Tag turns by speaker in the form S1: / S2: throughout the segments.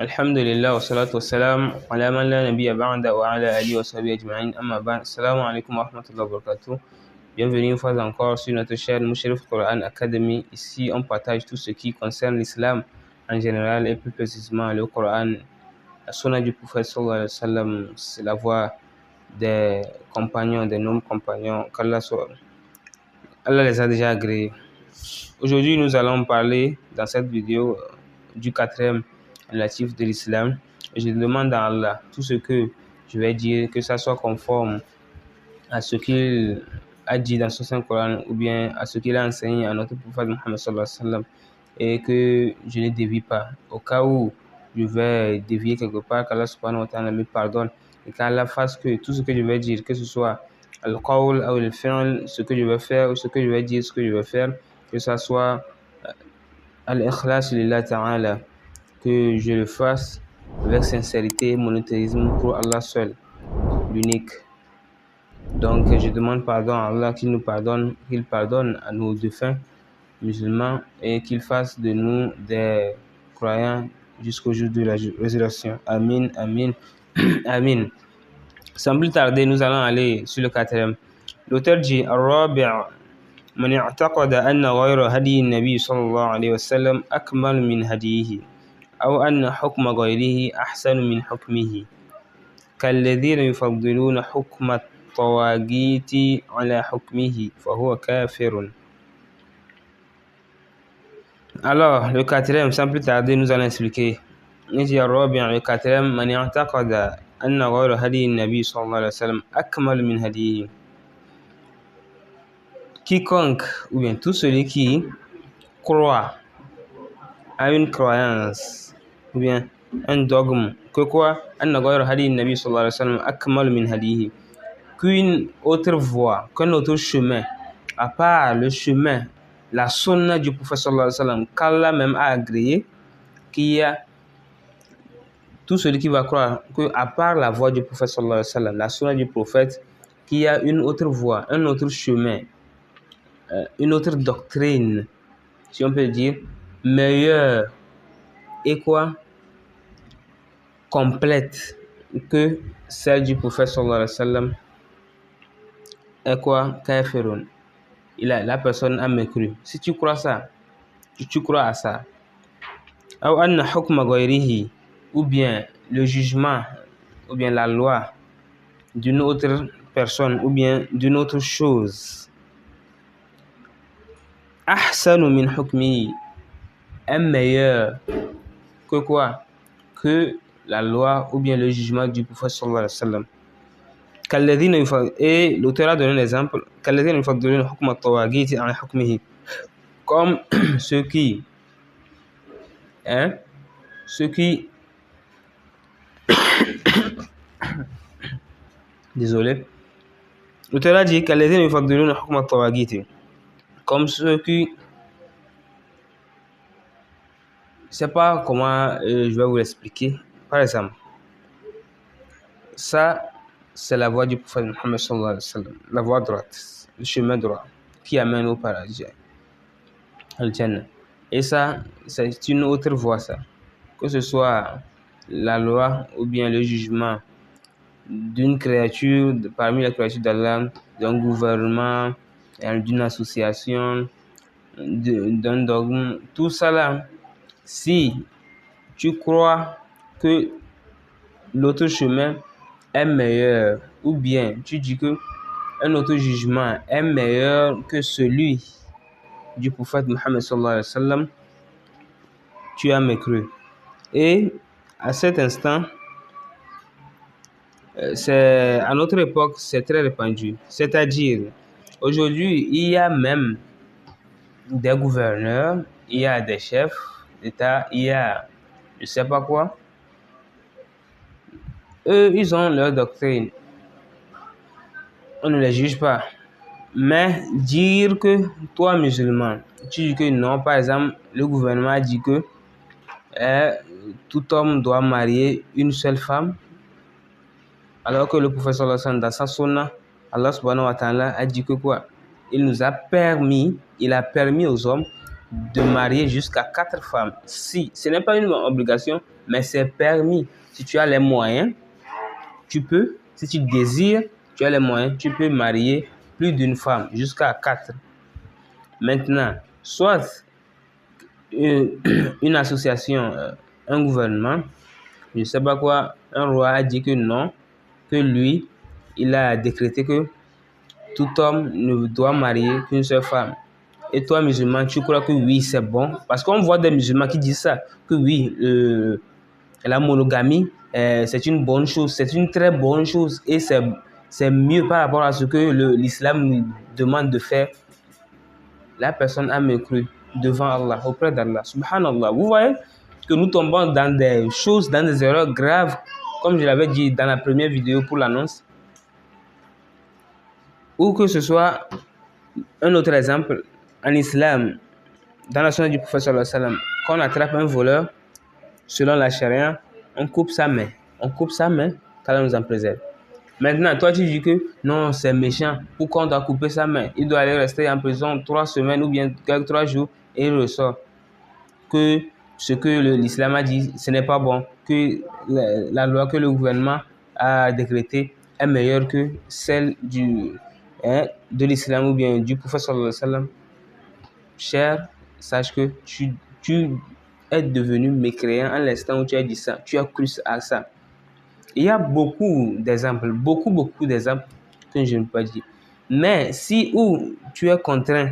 S1: الحمد لله والصلاة والسلام على من لا نبي بعد وعلى آله وصحبه أجمعين أما بعد السلام عليكم ورحمة الله وبركاته. Bienvenue une fois encore sur notre chaîne Mushrif Quran Academy. Ici, on partage tout ce qui concerne l'islam en général et plus précisément le Coran, la sunna du prophète sallallahu alayhi wa sallam, c'est la voie des compagnons, des non-compagnons Allah les a déjà agréés. Aujourd'hui, nous allons parler dans cette vidéo du quatrième relatif de l'islam. Je demande à Allah tout ce que je vais dire, que ça soit conforme à ce qu'il a dit dans son Saint-Coran ou bien à ce qu'il a enseigné à notre prophète Muhammad sallallahu alayhi wa sallam, et que je ne dévie pas. Au cas où je vais dévier quelque part, qu'Allah subhanahu wa ta'ala me pardonne et qu'Allah fasse que tout ce que je vais dire, que ce soit al-qawl ou al-fi'l, ce que je vais faire ou ce que je vais dire, ce que je vais faire, que ça soit al-ikhlas lillah ta'ala, que je le fasse avec sincérité et monothéisme pour Allah seul, l'unique. Donc je demande pardon à Allah, qu'il nous pardonne, qu'il pardonne à nos défunts musulmans et qu'il fasse de nous des croyants jusqu'au jour de la résurrection. Amin, amin, amin. Sans plus tarder, nous allons aller sur le quatrième. L'auteur dit الرابع من اعتقد أن غير هدي النبي صلى الله عليه وسلم أكمل من هديه أو أن حكم غيره أحسن من حكمه كالذين يفضلون حكم الطواغيت على حكمه فهو كافر. Alors, le quatrième, sans plus tarder, nous allons expliquer. Le quatrième, من اعتقد أن غير هدي النبي صلى الله عليه وسلم أكمل من هديه. Quiconque, ou bien tout celui qui croit à une croyance, ou bien un dogme, que quoi? أن غير هدي النبي صلى الله عليه وسلم أكمل من هديه. Qu'une autre voie, qu'un autre chemin, à part le chemin, la sunna du prophète sallallahu alayhi wa sallam, qu'Allah même a agréé, qu'il y a tout celui qui va croire que, à part la voie du prophète sallallahu alayhi wa sallam, la sunna du prophète, qu'il y a une autre voie, un autre chemin, une autre doctrine, si on peut dire, meilleure et quoi, complète que celle du prophète sallallahu alayhi wa sallam, est quoi? Kafirun. La personne a mécru. Si tu crois ça, tu crois à ça. Ou anna hukma ghayrihi, ou bien le jugement, ou bien la loi d'une autre personne, ou bien d'une autre chose, ahsanu min hukmihi, est meilleur que quoi? Que la loi ou bien le jugement du prophète sallallahu alayhi wa sallam. Et l'auteur a donné l'exemple, comme ceux qui désolé, l'auteur a dit comme ceux qui, je sais pas comment je vais vous l'expliquer. Par exemple, ça c'est la voie du prophète Muhammad sallallahu alayhi wa sallam, la voie droite, le chemin droit qui amène au paradis, al-Jannah. Et ça, c'est une autre voie, ça. Que ce soit la loi ou bien le jugement d'une créature, parmi les créatures d'Allah, d'un gouvernement, d'une association, d'un dogme, tout ça là, si tu crois que l'autre chemin est meilleur, ou bien tu dis que un autre jugement est meilleur que celui du prophète Muhammad sallallahu alayhi wa sallam, tu as mécru. Et à cet instant, à notre époque, c'est très répandu. C'est-à-dire, aujourd'hui, il y a même des gouverneurs, il y a des chefs d'État, il y a je sais pas quoi. Eux, ils ont leur doctrine. On ne les juge pas. Mais dire que toi, musulman, tu dis que non, par exemple, le gouvernement a dit que tout homme doit marier une seule femme, alors que le prophète sallallahu alayhi wa sallam, dans sa sunna, Allah subhanahu wa ta'ala a dit que quoi? Il a permis aux hommes de marier jusqu'à 4 femmes. Si ce n'est pas une obligation, Mais c'est permis. Si tu as les moyens, tu peux, si tu désires, tu as les moyens, tu peux marier plus d'une femme, jusqu'à 4. Maintenant, soit une association, un gouvernement, je ne sais pas quoi, un roi a dit que non, que lui, il a décrété que tout homme ne doit marier qu'une seule femme. Et toi, musulman, tu crois que oui, c'est bon? Parce qu'on voit des musulmans qui disent ça, que oui, la monogamie, c'est une bonne chose, c'est une très bonne chose et c'est mieux par rapport à ce que l'islam nous demande de faire. La personne a mécru devant Allah, auprès d'Allah. Subhanallah. Vous voyez que nous tombons dans des choses, dans des erreurs graves, comme je l'avais dit dans la première vidéo pour l'annonce. Ou que ce soit un autre exemple, en islam, dans la sunna du prophète sallallahu alayhi wa sallam, quand on attrape un voleur, selon la charia, on coupe sa main. On coupe sa main, qu'Allah nous en préserve. Maintenant, toi, tu dis que non, c'est méchant. Pourquoi on doit couper sa main? Il doit aller rester en prison 3 semaines ou bien 3 jours et il ressort. Que ce que l'islam a dit, ce n'est pas bon. Que la loi que le gouvernement a décrétée est meilleure que celle de l'islam ou bien du prophète sallallahu alayhi wa sallam. Cher, sache que tu es devenu mécréant à l'instant où tu as dit ça. Tu as cru à ça. Il y a beaucoup d'exemples que je ne peux pas dire. Mais si où tu es contraint,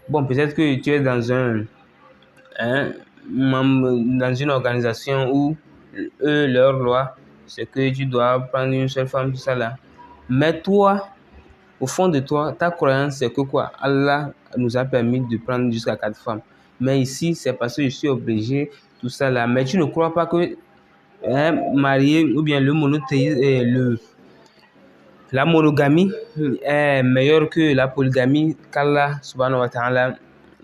S1: bon, peut-être que tu es dans dans une organisation où eux, leur loi, c'est que tu dois prendre une seule femme, tout ça là. Mais toi, au fond de toi, ta croyance, c'est que quoi? Allah nous a permis de prendre jusqu'à 4 femmes. Mais ici, c'est parce que je suis obligé, tout ça là. Mais tu ne crois pas que marier ou bien le monothéisme, la monogamie est meilleure que la polygamie qu'Allah subhanahu wa ta'ala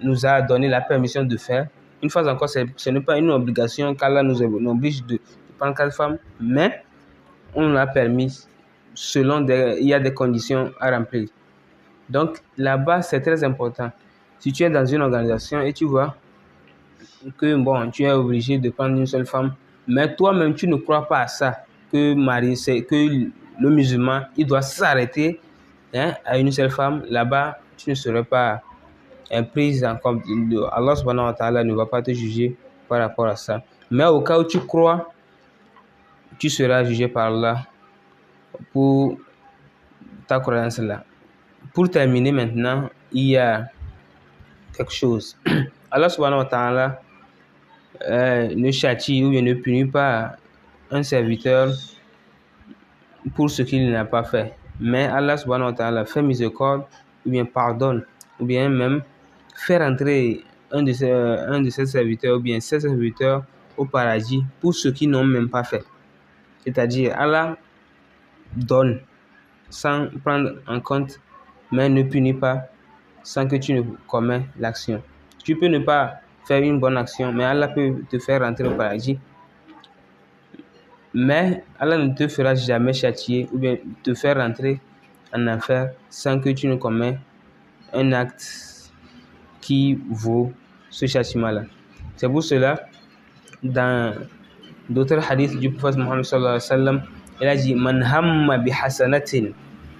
S1: nous a donné la permission de faire. Une fois encore, ce n'est pas une obligation qu'Allah nous oblige de prendre 4 femmes, mais on l'a permis selon il y a des conditions à remplir. Donc là-bas, c'est très important. Si tu es dans une organisation et tu vois que bon, tu es obligé de prendre une seule femme, mais toi-même, tu ne crois pas à ça, que le musulman, il doit s'arrêter à une seule femme. Là-bas, tu ne serais pas prise en compte. Allah subhanahu wa ta'ala ne va pas te juger par rapport à ça. Mais au cas où tu crois, tu seras jugé par Allah pour ta croyance là. Pour terminer maintenant, il y a quelque chose. Allah subhanahu wa ta'ala ne châtie ou bien ne punit pas un serviteur pour ce qu'il n'a pas fait. Mais Allah subhanahu wa ta'ala fait miséricorde ou bien pardonne ou bien même fait rentrer un de ses serviteurs ou bien ses serviteurs au paradis pour ceux qui n'ont même pas fait. C'est-à-dire Allah donne sans prendre en compte, mais ne punit pas sans que tu ne commets l'action. Tu peux ne pas faire une bonne action, mais Allah peut te faire rentrer au paradis. Mais Allah ne te fera jamais châtier ou bien te faire rentrer en enfer sans que tu ne commets un acte qui vaut ce châtiment-là. C'est pour cela, dans d'autres hadiths du prophète Muhammad sallallahu alayhi wa sallam, il a dit Man hamma bi hasanatin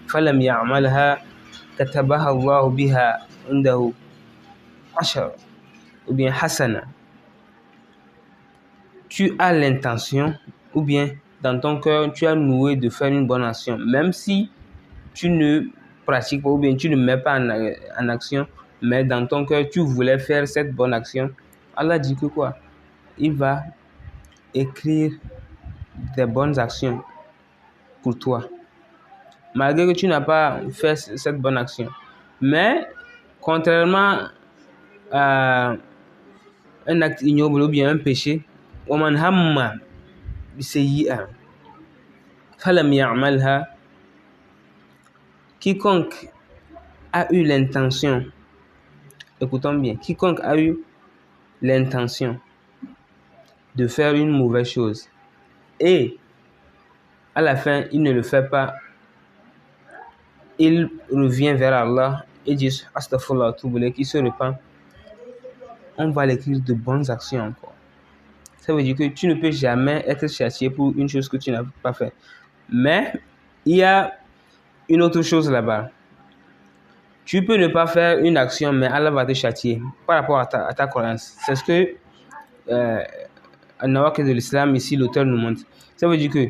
S1: falam ya'malha katabaha Allah biha indahu ashar ou bien hasana. Tu as l'intention ou bien dans ton cœur tu as noué de faire une bonne action, même si tu ne pratiques pas ou bien tu ne mets pas en action, mais dans ton cœur tu voulais faire cette bonne action, Allah dit que quoi? Il va écrire des bonnes actions pour toi, malgré que tu n'as pas fait cette bonne action. Mais contrairement à un acte ignoble ou bien un péché, وَمَنْ هَمَّ بِسَيِّئَةٍ فَلَمْ يَعْمَلْهَا, quiconque a eu l'intention, écoutons bien, quiconque a eu l'intention de faire une mauvaise chose et à la fin il ne le fait pas, il revient vers Allah et dit Astaghfirullah, il se repent, on va l'écrire de bonnes actions encore. Ça veut dire que tu ne peux jamais être châtié pour une chose que tu n'as pas fait. Mais il y a une autre chose là-bas. Tu peux ne pas faire une action, mais Allah va te châtier par rapport à ta croyance. C'est ce que Nawaq de l'islam, ici, l'auteur nous montre. Ça veut dire que,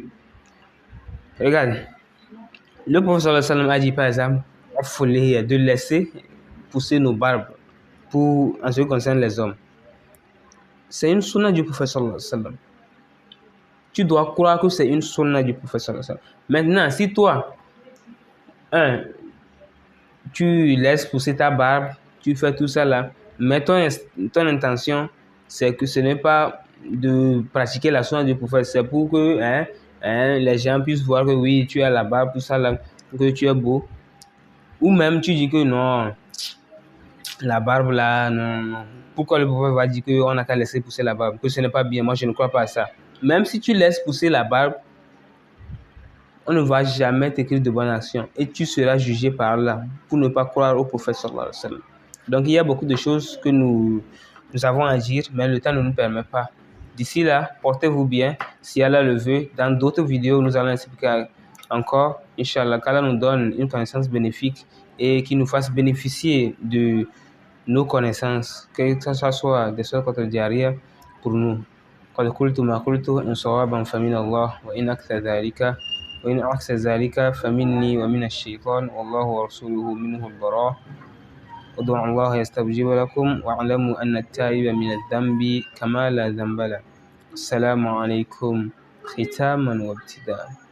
S1: regarde, le professeur sallam a dit par exemple, de laisser pousser nos barbes pour, en ce qui concerne les hommes. C'est une sunna du professeur sallam. Tu dois croire que c'est une sunna du professeur sallam. Maintenant, si toi, tu laisses pousser ta barbe, tu fais tout ça là, mais ton intention, c'est que ce n'est pas de pratiquer la sunna du prophète, c'est pour que les gens puissent voir que oui, tu as la barbe, tout ça là, que tu es beau. Ou même tu dis que non, la barbe là, non. Pourquoi le prophète va dire qu'on n'a qu'à laisser pousser la barbe, que ce n'est pas bien, moi je ne crois pas à ça. Même si tu laisses pousser la barbe, on ne va jamais t'écrire de bonnes actions et tu seras jugé par là pour ne pas croire au prophète sallallahu alayhi wa sallam. Donc il y a beaucoup de choses que nous avons à dire, mais le temps ne nous permet pas. D'ici là, portez-vous bien. Si Allah le veut, dans d'autres vidéos, nous allons expliquer encore, Inch'Allah, qu'Allah nous donne une connaissance bénéfique et qu'il nous fasse bénéficier de nos connaissances, que ce soit des sources contre pour nous. قد قلت ما قلت إن صوابا فمن الله وإن أكثر ذلك وإن عكس ذلك فمني ومن الشيطان والله ورسوله منه البراء ادعوا الله يستجيب لكم واعلموا أن التائب من الذنب كما لا ذنب له. السلام عليكم ختاما وابتداء.